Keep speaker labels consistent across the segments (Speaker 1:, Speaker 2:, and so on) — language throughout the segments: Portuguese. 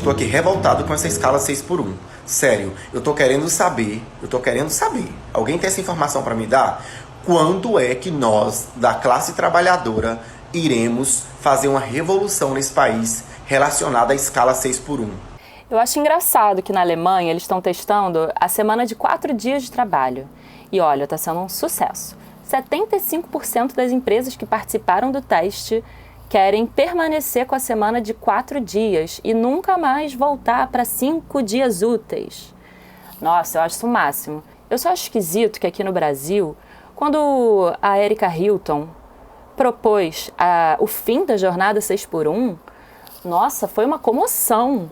Speaker 1: tô aqui revoltado com essa escala 6x1. Sério, eu tô querendo saber. Alguém tem essa informação para me dar? Quando é que nós, da classe trabalhadora, iremos fazer uma revolução nesse país relacionada à escala 6x1?
Speaker 2: Eu acho engraçado que na Alemanha eles estão testando a semana de 4 dias de trabalho. E olha, está sendo um sucesso. 75% das empresas que participaram do teste querem permanecer com a semana de 4 dias e nunca mais voltar para 5 dias úteis. Nossa, eu acho isso o máximo. Eu só acho esquisito que aqui no Brasil, quando a Erika Hilton propôs o fim da jornada 6x1, nossa, foi uma comoção.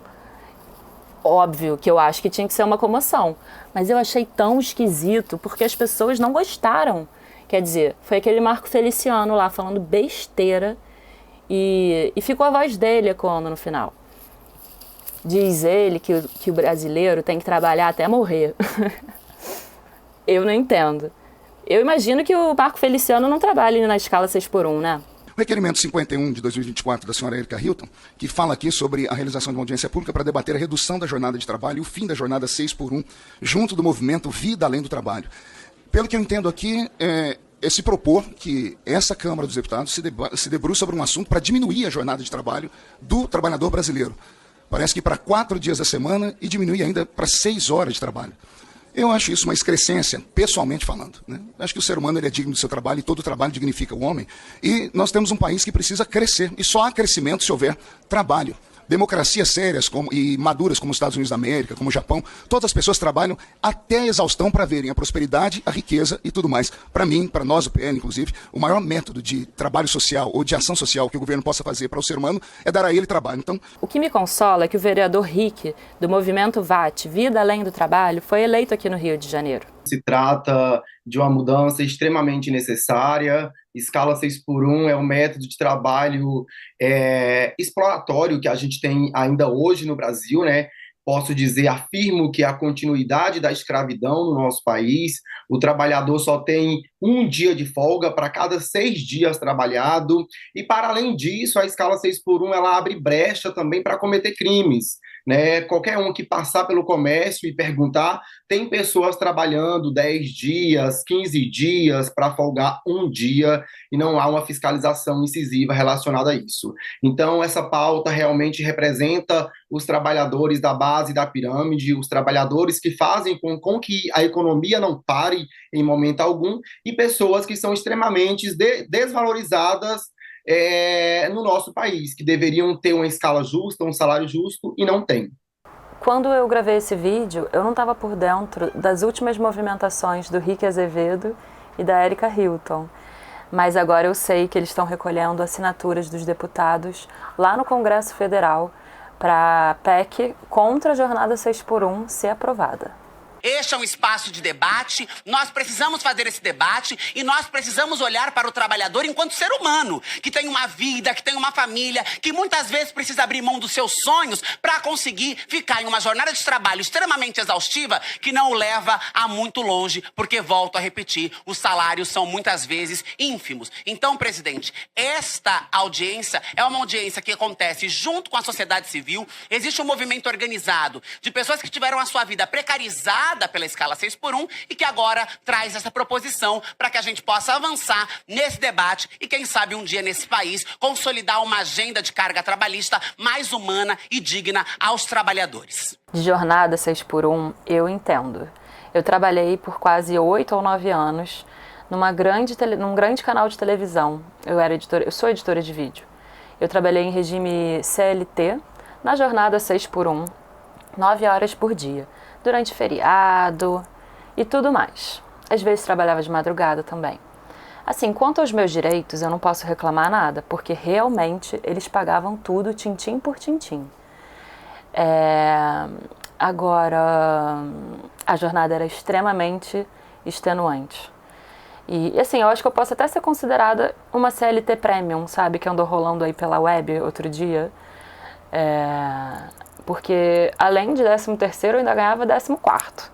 Speaker 2: Óbvio que eu acho que tinha que ser uma comoção, mas eu achei tão esquisito porque as pessoas não gostaram. Quer dizer, foi aquele Marco Feliciano lá falando besteira e ficou a voz dele ecoando no final. Diz ele que o brasileiro tem que trabalhar até morrer. Eu não entendo. Eu imagino que o Marco Feliciano não trabalhe na escala 6x1, né?
Speaker 3: O requerimento 51 de 2024 da senhora Erika Hilton, que fala aqui sobre a realização de uma audiência pública para debater a redução da jornada de trabalho e o fim da jornada 6x1, junto do movimento Vida Além do Trabalho. Pelo que eu entendo aqui, é se propor que essa Câmara dos Deputados se debruce sobre um assunto para diminuir a jornada de trabalho do trabalhador brasileiro. Parece que para 4 dias da semana e diminuir ainda para 6 horas de trabalho. Eu acho isso uma excrescência, pessoalmente falando, né? Acho que o ser humano ele é digno do seu trabalho e todo trabalho dignifica o homem. E nós temos um país que precisa crescer. E só há crescimento se houver trabalho. Democracias sérias e maduras como os Estados Unidos da América, como o Japão, todas as pessoas trabalham até a exaustão para verem a prosperidade, a riqueza e tudo mais. Para mim, para nós, o PL, inclusive, o maior método de trabalho social ou de ação social que o governo possa fazer para o ser humano é dar a ele trabalho. Então,
Speaker 2: o que me consola é que o vereador Rick, do movimento VAT, Vida Além do Trabalho, foi eleito aqui no Rio de Janeiro.
Speaker 4: Se trata de uma mudança extremamente necessária. Escala 6x1 é um método de trabalho exploratório que a gente tem ainda hoje no Brasil, né? Posso dizer, afirmo que a continuidade da escravidão no nosso país, o trabalhador só tem um dia de folga para cada 6 dias trabalhado, e para além disso, a escala 6x1 ela abre brecha também para cometer crimes. Né? Qualquer um que passar pelo comércio e perguntar, tem pessoas trabalhando 10 dias, 15 dias para folgar um dia e não há uma fiscalização incisiva relacionada a isso. Então, essa pauta realmente representa os trabalhadores da base da pirâmide, os trabalhadores que fazem com que a economia não pare em momento algum e pessoas que são extremamente desvalorizadas no nosso país, que deveriam ter uma escala justa, um salário justo, e não tem.
Speaker 2: Quando eu gravei esse vídeo, eu não estava por dentro das últimas movimentações do Rick Azevedo e da Erika Hilton. Mas agora eu sei que eles estão recolhendo assinaturas dos deputados lá no Congresso Federal para a PEC contra a jornada 6x1 ser aprovada.
Speaker 5: Este é um espaço de debate, nós precisamos fazer esse debate e nós precisamos olhar para o trabalhador enquanto ser humano, que tem uma vida, que tem uma família, que muitas vezes precisa abrir mão dos seus sonhos para conseguir ficar em uma jornada de trabalho extremamente exaustiva que não o leva a muito longe, porque, volto a repetir, os salários são muitas vezes ínfimos. Então, presidente, esta audiência é uma audiência que acontece junto com a sociedade civil, existe um movimento organizado de pessoas que tiveram a sua vida precarizada pela escala 6x1 e que agora traz essa proposição para que a gente possa avançar nesse debate e, quem sabe, um dia nesse país consolidar uma agenda de carga trabalhista mais humana e digna aos trabalhadores.
Speaker 2: De jornada 6x1, eu entendo. Eu trabalhei por quase 8 ou 9 anos num grande canal de televisão. Eu sou editora de vídeo. Eu trabalhei em regime CLT, na jornada 6x1, 9 horas por dia, durante feriado e tudo mais. Às vezes trabalhava de madrugada também. Assim, quanto aos meus direitos, eu não posso reclamar nada, porque realmente eles pagavam tudo tintim por tintim. Agora, a jornada era extremamente extenuante. E assim, eu acho que eu posso até ser considerada uma CLT Premium, sabe? Que andou rolando aí pela web outro dia. Porque além de 13º, eu ainda ganhava 14º.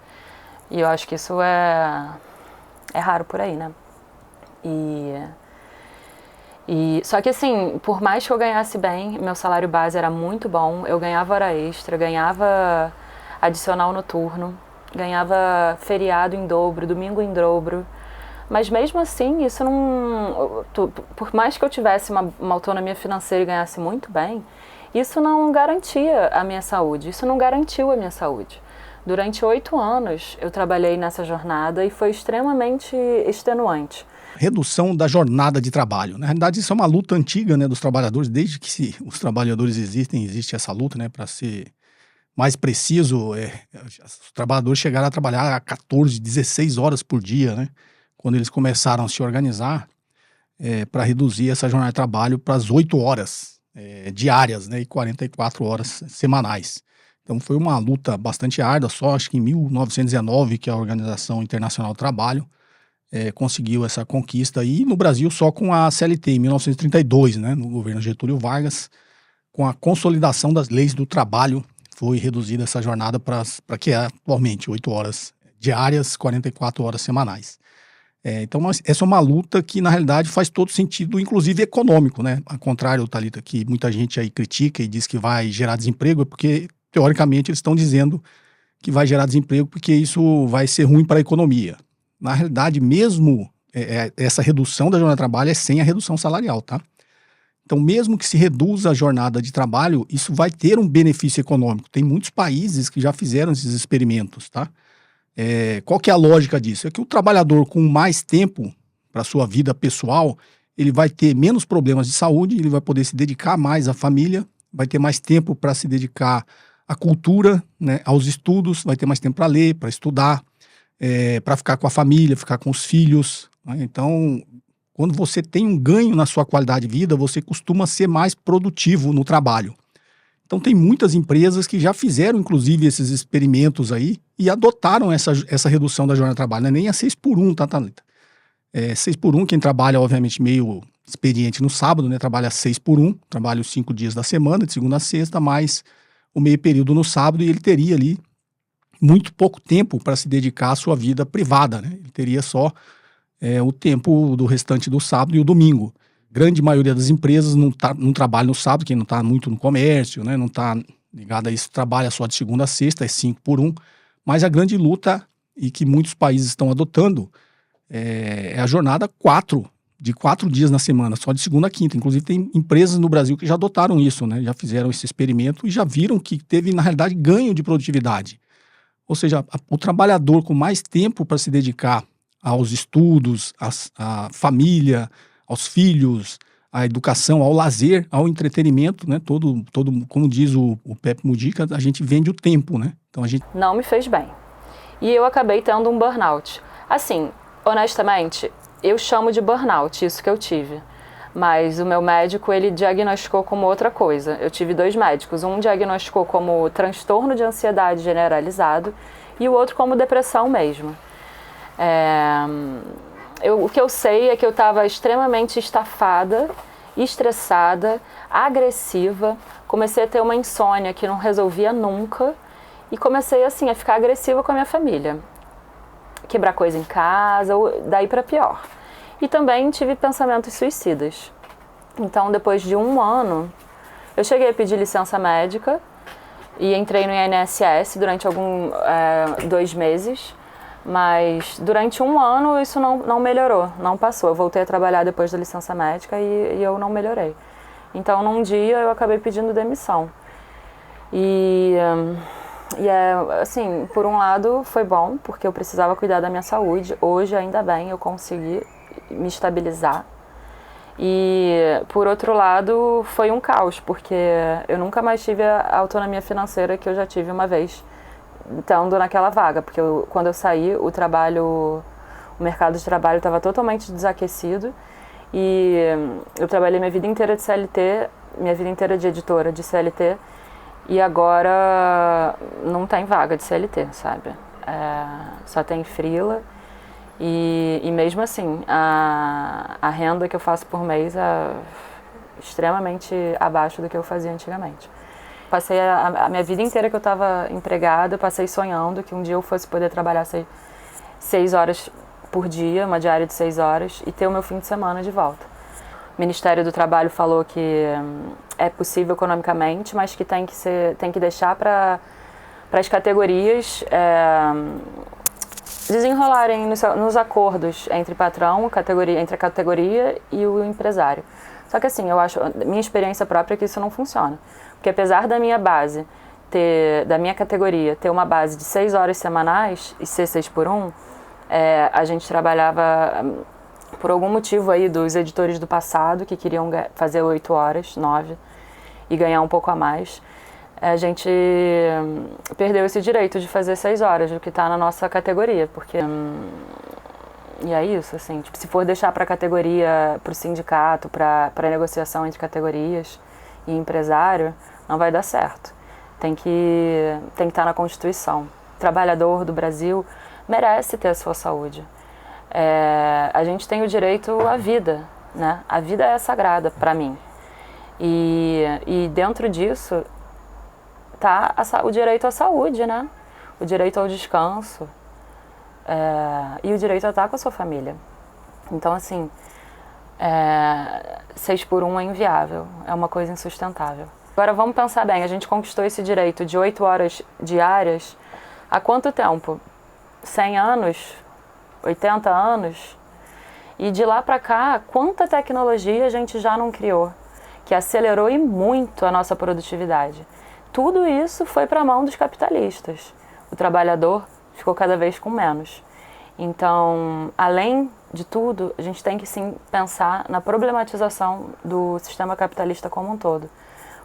Speaker 2: E eu acho que isso é raro por aí, né? Só que assim, por mais que eu ganhasse bem, meu salário base era muito bom, eu ganhava hora extra, ganhava adicional noturno, ganhava feriado em dobro, domingo em dobro. Mas mesmo assim, isso não... Por mais que eu tivesse uma autonomia financeira e ganhasse muito bem, isso não garantia a minha saúde, isso não garantiu a minha saúde. Durante 8 anos eu trabalhei nessa jornada e foi extremamente extenuante.
Speaker 6: Redução da jornada de trabalho. Na realidade, isso é uma luta antiga, né, dos trabalhadores. Desde que os trabalhadores existem, existe essa luta, né, para ser mais preciso. Os trabalhadores chegaram a trabalhar a 14, 16 horas por dia, né, quando eles começaram a se organizar para reduzir essa jornada de trabalho para as 8 horas diárias, né, e 44 horas semanais. Então foi uma luta bastante árdua. Só acho que em 1919 que a Organização Internacional do Trabalho conseguiu essa conquista, e no Brasil só com a CLT, em 1932, né, no governo Getúlio Vargas, com a consolidação das leis do trabalho, foi reduzida essa jornada para que é atualmente 8 horas diárias, 44 horas semanais. Então essa é uma luta que na realidade faz todo sentido, inclusive econômico, né? Ao contrário, Thalita, que muita gente aí critica e diz que vai gerar desemprego, é porque teoricamente eles estão dizendo que vai gerar desemprego porque isso vai ser ruim para a economia. Na realidade, mesmo essa redução da jornada de trabalho é sem a redução salarial, tá? Então, mesmo que se reduza a jornada de trabalho, isso vai ter um benefício econômico. Tem muitos países que já fizeram esses experimentos, tá? Qual que é a lógica disso? É que o trabalhador com mais tempo para sua vida pessoal, ele vai ter menos problemas de saúde, ele vai poder se dedicar mais à família, vai ter mais tempo para se dedicar à cultura, né, aos estudos, vai ter mais tempo para ler, para estudar, para ficar com a família, ficar com os filhos, né? Então, quando você tem um ganho na sua qualidade de vida, você costuma ser mais produtivo no trabalho. Então tem muitas empresas que já fizeram, inclusive, esses experimentos aí e adotaram essa redução da jornada de trabalho. Não é nem a 6x1, tá, Thalita? 6x1, quem trabalha, obviamente, meio experiente no sábado, né? Trabalha 6x1, trabalha os 5 dias da semana, de segunda a sexta, mais o meio período no sábado, e ele teria ali muito pouco tempo para se dedicar à sua vida privada, né? Ele teria só o tempo do restante do sábado e o domingo. Grande maioria das empresas não trabalha no sábado, quem não está muito no comércio, né? Não está ligado a isso, trabalha só de segunda a sexta, é 5x1, mas a grande luta, e que muitos países estão adotando, é a jornada 4, de 4 dias na semana, só de segunda a quinta. Inclusive tem empresas no Brasil que já adotaram isso, né? Já fizeram esse experimento e já viram que teve, na realidade, ganho de produtividade. Ou seja, o trabalhador com mais tempo para se dedicar aos estudos, à família, aos filhos, à educação, ao lazer, ao entretenimento, né? Todo, como diz o Pepe Mujica, a gente vende o tempo, né? Então a gente...
Speaker 2: Não me fez bem. E eu acabei tendo um burnout. Assim, honestamente, eu chamo de burnout isso que eu tive. Mas o meu médico, ele diagnosticou como outra coisa. Eu tive 2 médicos. Um diagnosticou como transtorno de ansiedade generalizado e o outro como depressão mesmo. O que eu sei é que eu estava extremamente estafada, estressada, agressiva. Comecei a ter uma insônia que não resolvia nunca. E comecei, assim, a ficar agressiva com a minha família. Quebrar coisa em casa, daí para pior. E também tive pensamentos suicidas. Então, depois de 1 ano, eu cheguei a pedir licença médica e entrei no INSS durante 2 meses. Mas durante 1 ano isso não melhorou, não passou. Eu voltei a trabalhar depois da licença médica e eu não melhorei. Então, num dia, eu acabei pedindo demissão. Assim, por um lado foi bom, porque eu precisava cuidar da minha saúde. Hoje, ainda bem, eu consegui me estabilizar. E, por outro lado, foi um caos, porque eu nunca mais tive a autonomia financeira que eu já tive uma vez, estando naquela vaga. Porque quando eu saí, o mercado de trabalho estava totalmente desaquecido. E eu trabalhei minha vida inteira de CLT, minha vida inteira de editora de CLT, e agora não tem vaga de CLT, sabe? Só tem freela. E mesmo assim, a renda que eu faço por mês é extremamente abaixo do que eu fazia antigamente. Passei a minha vida inteira que eu estava empregada, passei sonhando que um dia eu fosse poder trabalhar 6 horas por dia, uma diária de 6 horas, e ter o meu fim de semana de volta. Ministério do Trabalho falou que é possível economicamente, mas que tem que deixar para as categorias desenrolarem nos acordos entre patrão, entre a categoria e o empresário. Só que assim, eu acho, minha experiência própria é que isso não funciona. Porque apesar da minha base, da minha categoria, ter uma base de 6 horas semanais e ser 6 por 1, a gente trabalhava, por algum motivo aí dos editores do passado, que queriam fazer 8 horas, 9, e ganhar um pouco a mais. A gente perdeu esse direito de fazer 6 horas, o que está na nossa categoria, porque... E é isso, assim, tipo, se for deixar para a categoria, para o sindicato, para a negociação entre categorias e empresário, não vai dar certo. Tem que estar na Constituição. O trabalhador do Brasil merece ter a sua saúde. A gente tem o direito à vida, né? A vida é sagrada para mim. E dentro disso tá o direito à saúde, né? O direito ao descanso. E o direito a estar com a sua família. Então, assim, 6 por 1 é inviável, é uma coisa insustentável. Agora, vamos pensar bem, a gente conquistou esse direito de 8 horas diárias há quanto tempo? 100 anos? 80 anos? E de lá para cá, quanta tecnologia a gente já não criou, que acelerou e muito a nossa produtividade. Tudo isso foi para a mão dos capitalistas. O trabalhador ficou cada vez com menos. Então, além de tudo, a gente tem que sim pensar na problematização do sistema capitalista como um todo.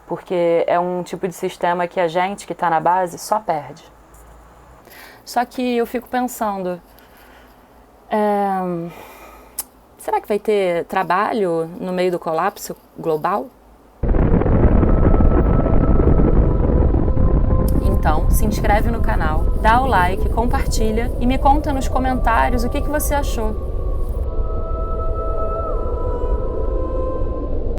Speaker 2: Porque é um tipo de sistema que a gente que está na base só perde. Só que eu fico pensando, será que vai ter trabalho no meio do colapso global? Então, se inscreve no canal, dá o like, compartilha e me conta nos comentários o que você achou.